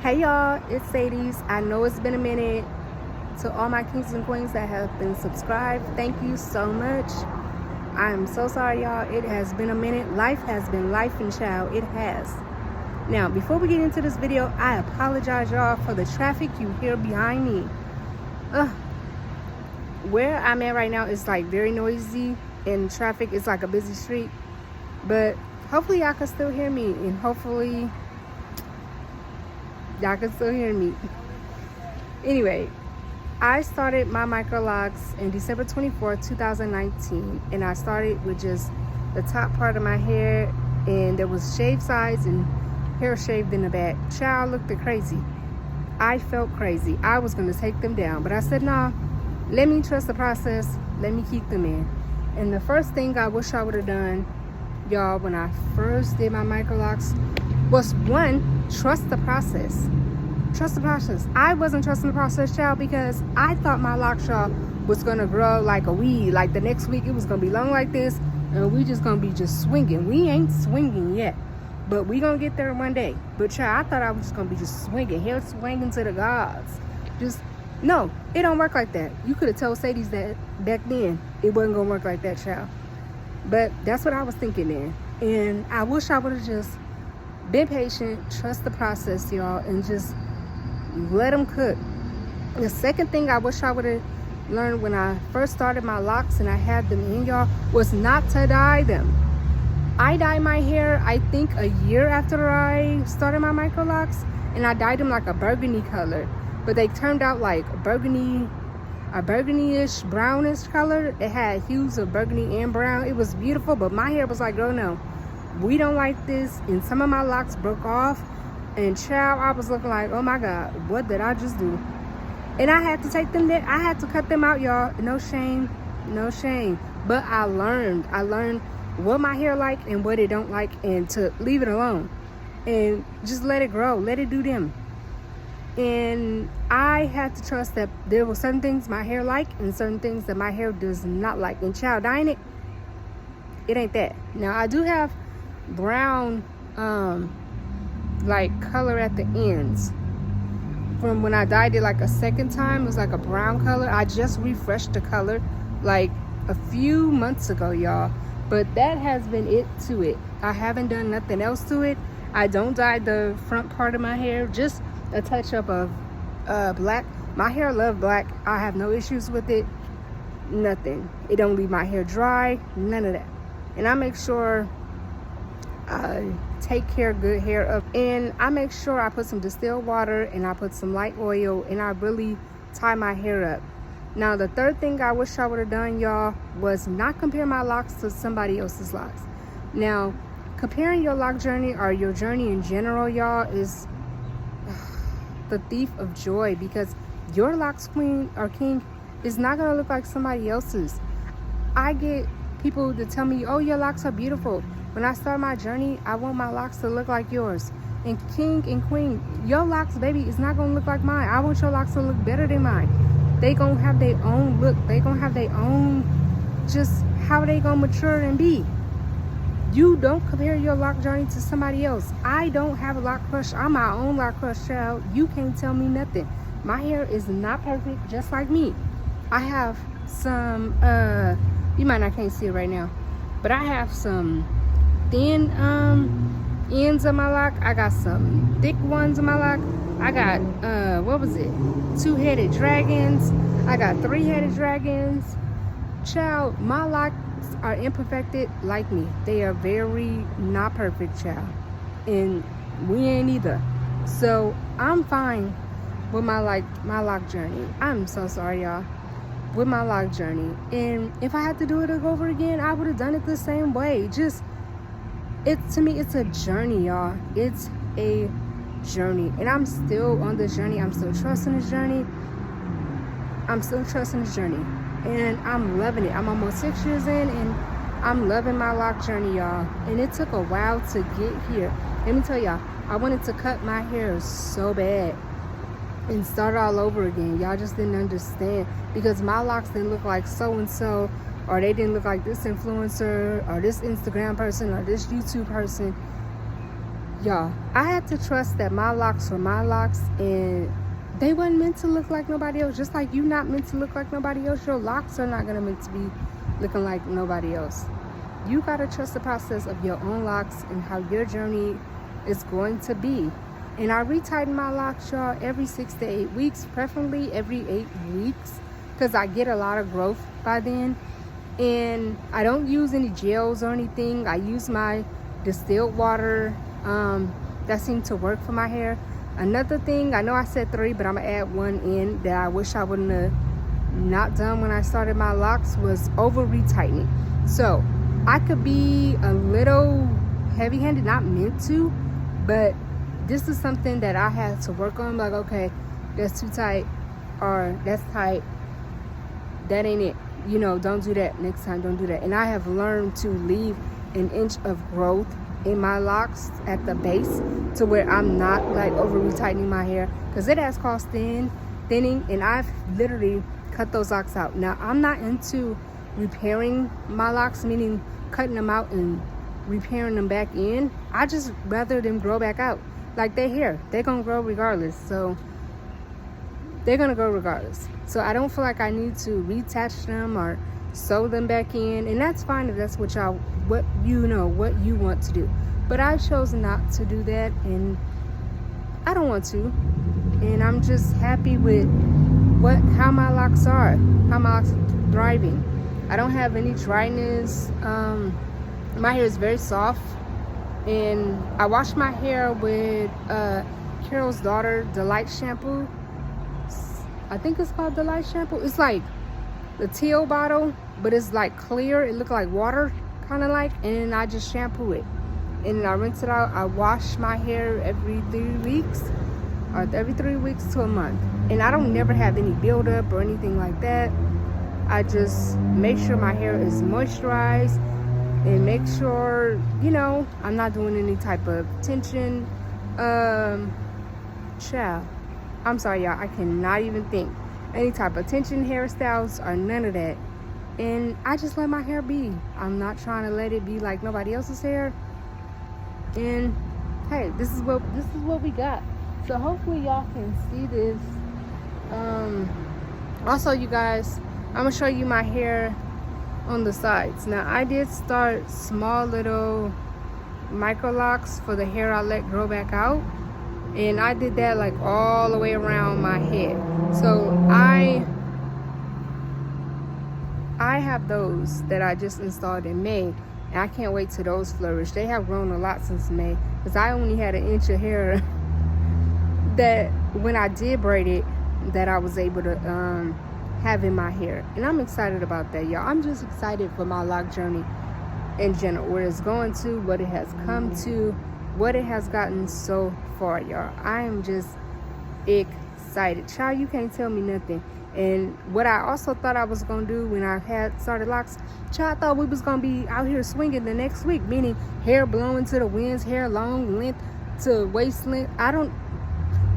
Hey y'all, it's Cedez. I know it's been a minute. To all my kings and queens that have been subscribed, thank you so much. I am so sorry y'all, it has been a minute. Life has been life and child, it has. Now before we get into this video, I apologize y'all for the traffic you hear behind me. Where I'm at right now is like very noisy and traffic is like a busy street, but hopefully y'all can still hear me, and hopefully y'all can still hear me. Anyway, I started my microlocs in December 24th, 2019, and I started with just the top part of my hair, and there was shave sides and hair shaved in the back. Child, looked crazy. I felt crazy. I was gonna take them down, but I said, nah, let me trust the process. Let me keep them in. And the first thing I wish I would have done, y'all, when I first did my microlocs was, one, trust the process. Trust the process. I wasn't trusting the process, child, because I thought my lock, y'all, was gonna grow like a weed. Like the next week it was gonna be long like this, and we just gonna be just swinging. We ain't swinging yet, but we gonna get there one day. But child, I thought I was just gonna be just swinging, hair swinging to the gods. Just no, it don't work like that. You could have told Cedez that back then it wasn't gonna work like that, child. But that's what I was thinking then, and I wish I would have just been patient, trust the process, y'all, and just let them cook. The second thing I wish I would have learned when I first started my locks and I had them in, y'all, was not to dye them. I dyed my hair, I think, a year after I started my microlocs, and I dyed them like a burgundy color, but they turned out like a burgundy-ish, brownish color. It had hues of burgundy and brown. It was beautiful, but my hair was like, girl, no, we don't like this. And some of my locks broke off, and child, I was looking like, oh my God, what did I just do? And I had to take them there. I had to cut them out, y'all. No shame, no shame. But I learned what my hair like and what it don't like, and to leave it alone and just let it grow, let it do them. And I had to trust that there were certain things my hair like and certain things that my hair does not like. And child, dyeing it, it ain't that. Now I do have brown like color at the ends from when I dyed it like a second time. It was like a brown color. I just refreshed the color like a few months ago, y'all, but that has been it to it. I haven't done nothing else to it. I don't dye the front part of my hair, just a touch up of black. My hair love black. I have no issues with it, nothing. It don't leave my hair dry, none of that. And I make sure I take care of good hair up, and I make sure I put some distilled water and I put some light oil, and I really tie my hair up. Now the third thing I wish I would have done, y'all, was not compare my locks to somebody else's locks. Now comparing your lock journey or your journey in general, y'all, is the thief of joy, because your locks, queen or king, is not gonna look like somebody else's. I get people to tell me, oh, your locks are beautiful. When I start my journey, I want my locks to look like yours. And king and queen, your locks, baby, is not gonna look like mine. I want your locks to look better than mine. They gonna have their own look. They gonna have their own, just how they gonna mature and be. You don't compare your lock journey to somebody else. I don't have a lock crush. I'm my own lock crush, child. You can't tell me nothing. My hair is not perfect, just like me. I have some, you might not can't see it right now, but I have some thin ends of my lock. I got some thick ones in my lock. I got what was it, 2-headed dragons. I got 3-headed dragons. Child, my locks are imperfected like me. They are very not perfect, child, and we ain't either. So I'm fine with my lock journey. I'm so sorry, y'all, with my lock journey. And if I had to do it over again, I would have done it the same way. Just, to me, it's a journey, y'all. It's a journey, and I'm still on this journey. I'm still trusting this journey. And I'm loving it. I'm almost 6 years in, and I'm loving my lock journey, y'all. And it took a while to get here. Let me tell y'all, I wanted to cut my hair so bad and start all over again. Y'all just didn't understand, because my locks didn't look like so-and-so, or they didn't look like this influencer or this Instagram person or this YouTube person. Y'all, I had to trust that my locks were my locks, and they wasn't meant to look like nobody else. Just like you not meant to look like nobody else, your locks are not gonna meant to be looking like nobody else. You gotta trust the process of your own locks and how your journey is going to be. And I retighten my locks, y'all, every 6 to 8 weeks, preferably every 8 weeks, because I get a lot of growth by then. And I don't use any gels or anything. I use my distilled water. That seemed to work for my hair. Another thing, I know I said 3, but I'm gonna add 1 in that I wish I wouldn't have not done when I started my locks, was over retightening. So I could be a little heavy-handed, not meant to, but this is something that I had to work on. Like, okay, that's too tight, or that's tight, that ain't it, you know, don't do that next time, don't do that. And I have learned to leave an inch of growth in my locks at the base, to where I'm not like over retightening my hair, because it has caused thinning, and I've literally cut those locks out. Now, I'm not into repairing my locks, meaning cutting them out and repairing them back in. I just rather them grow back out. Like their hair, they're gonna grow regardless, so they're gonna grow regardless. So I don't feel like I need to retouch them or sew them back in, and that's fine if that's what you want to do. But I chose not to do that, and I don't want to. And I'm just happy with how my locks are, how my locks are thriving. I don't have any dryness. My hair is very soft, and I wash my hair with Carol's Daughter Delight shampoo. I think it's called Delight shampoo. It's like the teal bottle, but it's like clear. It looks like water, kind of like, and I just shampoo it, and I rinse it out. I wash my hair every 3 weeks, or every 3 weeks to a month, and I don't never have any buildup or anything like that. I just make sure my hair is moisturized, and make sure, you know, I'm not doing any type of tension. Child, I'm sorry, y'all, I cannot even think any type of tension hairstyles or none of that. And I just let my hair be. I'm not trying to let it be like nobody else's hair. And hey, this is what we got. So hopefully y'all can see this. Also, you guys, I'm gonna show you my hair on the sides. Now, I did start small little micro locks for the hair I let grow back out, and I did that like all the way around my head. So I have those that I just installed in May, and I can't wait till those flourish. They have grown a lot since May, because I only had 1 inch of hair that when I did braid it, that I was able to have in my hair. And I'm excited about that, y'all. I'm just excited for my lock journey in general, where it's going to, what it has come to, what it has gotten so far, y'all. I am just excited. Child, you can't tell me nothing. And what I also thought I was gonna do when I had started locks, child, I thought we was gonna be out here swinging the next week, meaning hair blowing to the winds, hair long length to waist length.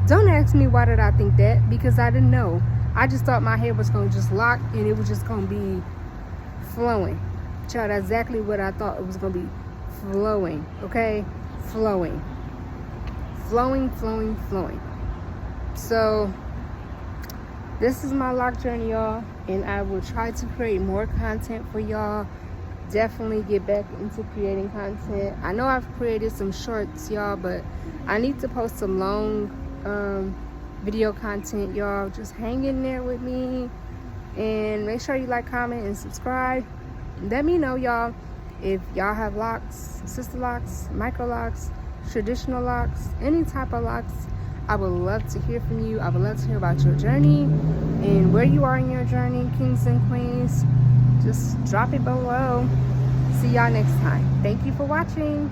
Don't ask me why did I think that, because I didn't know. I just thought my hair was gonna just lock and it was just gonna be flowing. Child, that's exactly what I thought it was gonna be. Flowing, okay? Flowing. Flowing, flowing, flowing. So this is my lock journey, y'all, and I will try to create more content for y'all. Definitely get back into creating content. I know I've created some shorts, y'all, but I need to post some long video content, y'all. Just hang in there with me, and make sure you like, comment, and subscribe. Let me know, y'all, if y'all have locks, sister locks, micro locks, traditional locks, any type of locks. I would love to hear from you. I would love to hear about your journey and where you are in your journey, kings and queens. Just drop it below. See y'all next time. Thank you for watching.